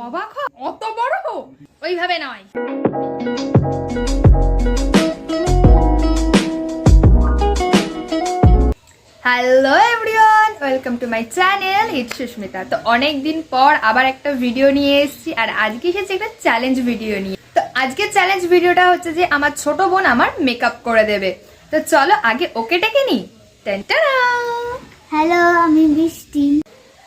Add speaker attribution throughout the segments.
Speaker 1: অবাক হ, অত বড় ওইভাবে নয়। Hello everyone, welcome to my channel it's Susmita. তো অনেকদিন পর আবার একটা ভিডিও নিয়ে এসেছি, আর আজকে এসেছি একটা চ্যালেঞ্জ ভিডিও নিয়ে। তো আজকের চ্যালেঞ্জ ভিডিওটা হচ্ছে যে আমার ছোট বোন আমার মেকআপ করে দেবে। তো চলো আগে ওকে ডেকে নিই।
Speaker 2: হ্যালো, আমি বৃষ্টি।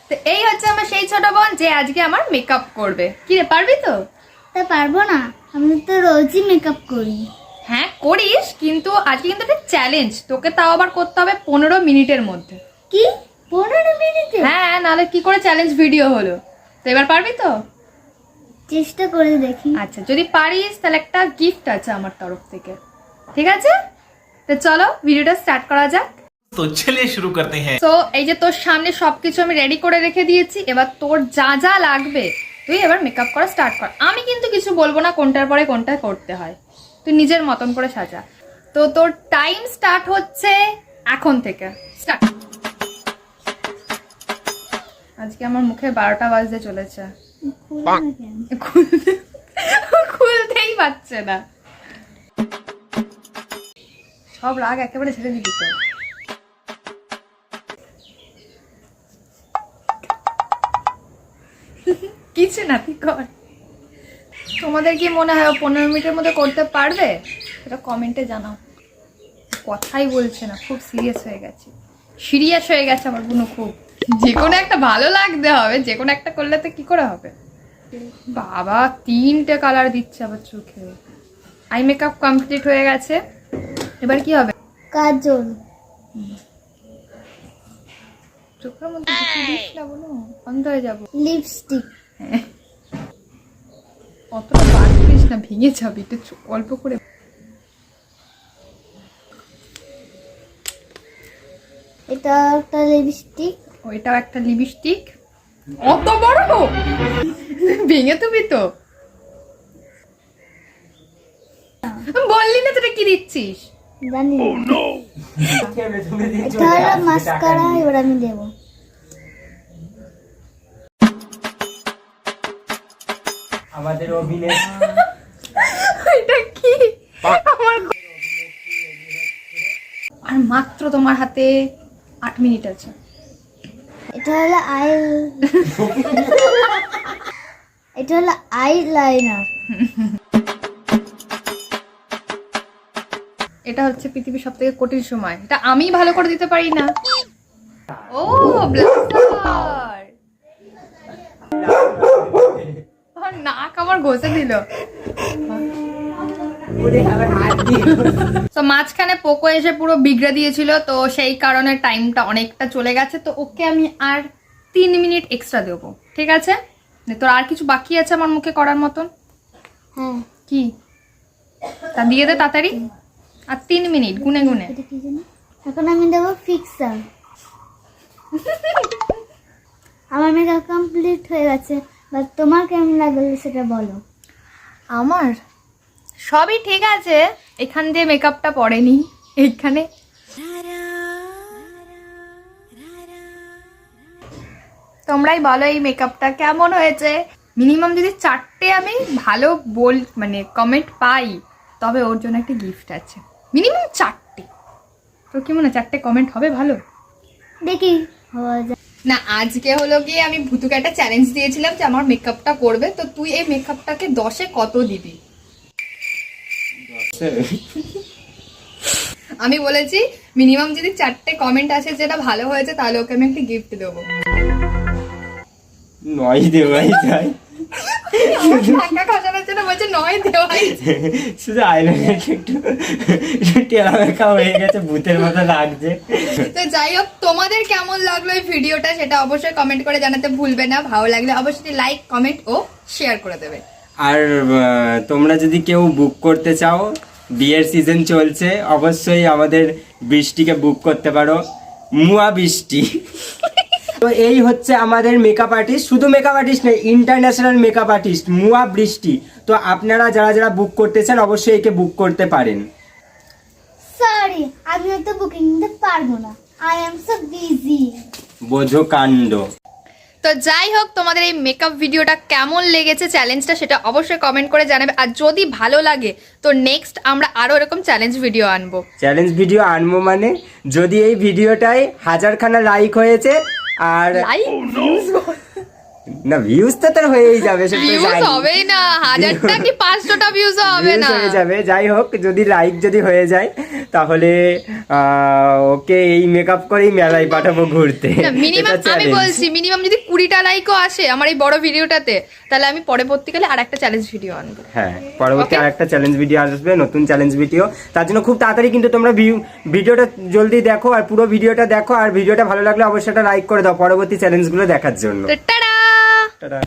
Speaker 1: তো এই হচ্ছে আমার সেই ছোট বোন যে আজকে আমার মেকআপ করবে। কি রে, পারবি তো?
Speaker 2: তা পারবো না, আমি তো রোজই মেকআপ করি।
Speaker 1: হ্যাঁ করিস, কিন্তু আজকে কিন্তু একটা চ্যালেঞ্জ, তোকে তাও আবার করতে হবে 15 মিনিটের মধ্যে।
Speaker 2: কি 15 মিনিটে?
Speaker 1: হ্যাঁ, নাহলে কি করে চ্যালেঞ্জ ভিডিও হলো? তো এবার পারবি তো?
Speaker 2: চেষ্টা করে দেখি।
Speaker 1: আচ্ছা, যদি পারিস তাহলে একটা গিফট আছে আমার তরফ থেকে, ঠিক আছে? তো চলো ভিডিওটা স্টার্ট করা যাক।
Speaker 3: তো চলিয়ে শুরু করতে হ্যাঁ।
Speaker 1: তো এই যে তোর সামনে সবকিছু আমি রেডি করে রেখে দিয়েছি, এবার তোর যা যা লাগবে তুই এবার মেকআপ করা স্টার্ট কর। আমি কিন্তু কিছু বলবো না কোনটার পরে কোনটা করতে হয়, তুই নিজের মতন করে সাজা। তো তোর টাইম স্টার্ট হচ্ছে এখন থেকে। স্টার্ট। আজকে আমার মুখে 12টা বাজতে চলেছে, খুলতেই পারছে না। সব রাগ একেবারে ছেড়ে দিবি তো। কিছু না, তুই কর। তোমাদের কি মনে হয় 15 মিনিটের মধ্যে করতে পারবে? সেটা কমেন্টে জানাও। কথাই বলছে না, খুব সিরিয়াস হয়ে গেছে। আমার বোনও খুব। যে কোনো একটা ভালো লাগতে হবে, যে কোনো একটা করলে তো কি করে হবে? বাবা 3টে কালার দিচ্ছে আবার চোখে। আই মেকআপ কমপ্লিট হয়ে গেছে, এবার কি হবে?
Speaker 2: কাজল।
Speaker 1: চোখের মধ্যে কিছু দিস না বোনো, অন্ধ হয়ে যাবো।
Speaker 2: লিপস্টিক।
Speaker 1: হ্যাঁ, অতটা বাড়িস না, ভেঙে যাবি। একটু অল্প করে।
Speaker 2: এটা একটা লিপস্টিক।
Speaker 1: ওইটাও একটা লিপস্টিক। অত বড় ভেঙে তুমি তো বললি না তোরা কি দিচ্ছিস।
Speaker 2: জানি না। এটা হলো মাস্কারা, এবার আমি দেব।
Speaker 3: আমাদের অভিনয়
Speaker 1: এটা কি? আমার আর মাত্র তোমার হাতে 8 মিনিট আছে।
Speaker 2: এটা হলো এটা হলো আইলাইনার।
Speaker 1: এটা হচ্ছে পৃথিবীর সবথেকে কঠিন সময়, এটা আমি ভালো করে দিতে পারি না। ও ব্লাস্টার, নাক আমার ঘষে দিল। তো মাঝখানে পোকো এসে পুরো বিগড়ে দিয়েছিল, তো সেই কারণে টাইমটা অনেকটা চলে গেছে। তো ওকে আমি আর 3 মিনিট এক্সট্রা দেবো, ঠিক আছে? তোর আর কিছু বাকি আছে আমার মুখে করার মতন?
Speaker 2: হ্যাঁ।
Speaker 1: কি? তা দিয়ে দে তাড়াতাড়ি। আর 3 মিনিট গুনে গুনে।
Speaker 2: এটা কি জানি? এখন আমি দেবো ফিক্সার। আমার মেকআপ কমপ্লিট হয়ে গেছে, বাট তোমার কেমন লাগলো সেটা বলো।
Speaker 1: আমার সবই ঠিক আছে, এখান দিয়ে মেকআপটা পড়েনি এইখানে। তোমরাই বলো এই মেকআপটা কেমন হয়েছে। মিনিমাম যদি 4টে আমি ভালো মানে কমেন্ট পাই, তবে ওর জন্য একটা গিফট আছে। মিনিমাম 4টে। তো কি মনে হয় 4টে কমেন্ট হবে ভালো?
Speaker 2: দেখি হওয়া যায়
Speaker 1: না, আজকে হলো গিয়ে আমি ভুতুকে একটা চ্যালেঞ্জ দিয়েছিলাম যে আমার মেকআপটা করবে। তো তুই এই মেকআপটাকে 10-এ কত দিবি? আমি বলেছি মিনিমাম যদি 4টে কমেন্ট আসে যেটা ভালো হয়েছে, তাহলে ওকে আমি একটা গিফট দেবো।
Speaker 3: 9 দেওয়াই যায়।
Speaker 1: টাকা খসানোর জন্য বলছে 9 দেওয়াই।
Speaker 3: শুধু আইলাইনারটা একটু টেরা মেকা হয়ে গেছে, ভূতের মতো লাগছে।
Speaker 1: তো যাই হোক, তোমাদের কেমন লাগলো এই ভিডিওটা সেটা অবশ্যই কমেন্ট করে জানাতে ভুলবে না। ভালো লাগলে অবশ্যই লাইক, কমেন্ট ও শেয়ার করে দেবে।
Speaker 3: আর তোমরা যদি কেউ বুক করতে চাও, বিয়ের সিজন চলছে, অবশ্যই আমাদের বৃষ্টিকে বুক করতে পারো। মুয়া বৃষ্টি। তো এই হচ্ছে আমাদের মেকআপ আর্টিস্ট, শুধু মেকআপ আর্টিস্ট নয়, ইন্টারন্যাশনাল মেকআপ আর্টিস্ট মুয়া বৃষ্টি। তো আপনারা যারা যারা বুক করতে চান অবশ্যই একে বুক করতে পারেন।
Speaker 2: সরি, আমি তো বুকিং দিতে পারবো না, আই এম সো বিজি।
Speaker 3: বোঝো কাণ্ড।
Speaker 1: তো যাই হোক, তোমাদের এই মেকআপ ভিডিওটা কেমন লেগেছে, চ্যালেঞ্জটা, সেটা অবশ্যই কমেন্ট করে জানাবে। আর যদি ভালো লাগে তো নেক্সট আমরা আরো এরকম চ্যালেঞ্জ ভিডিও আনবো।
Speaker 3: চ্যালেঞ্জ ভিডিও আনবো মানে যদি এই ভিডিওটায় 1000খানা লাইক হয়েছে আর
Speaker 1: লাইক ভিউজ
Speaker 3: না, ভিউজ তো তার হয়েই যাবে, সেটা তো
Speaker 1: ভিউজ
Speaker 3: জানি।
Speaker 1: হবেই না, 1000টা কি 500টা ভিউজ হবে
Speaker 3: Views
Speaker 1: না।
Speaker 3: হয়ে যাবে। যাই হোক, যদি লাইক যদি হয়ে যায় তাহলে ওকে এই মেকআপ করেই মেলায় পাঠাবো ঘুরতে।
Speaker 1: মিনিমাম
Speaker 3: এটা
Speaker 1: আমি
Speaker 3: challenge।
Speaker 1: বলছি মিনিমাম যদি 20টা লাইকও আসে আমার এই বড় ভিডিওটাতে, তাহলে আমি পরবর্তীকালে আর একটা চ্যালেঞ্জ ভিডিও আনবো।
Speaker 3: হ্যাঁ, পরবর্তী
Speaker 1: Okay?
Speaker 3: আরেকটা চ্যালেঞ্জ ভিডিও আসবে, নতুন চ্যালেঞ্জ ভিডিও। তার জন্য খুব তাড়াতাড়ি কিন্তু তোমরা ভিডিওটা জলদি দেখো আর পুরো ভিডিওটা দেখো। আর ভিডিওটা ভালো লাগলে অবশ্যই একটা লাইক করে দাও পরবর্তী চ্যালেঞ্জগুলো দেখার জন্য।
Speaker 1: তো টাটা।
Speaker 3: টাটা।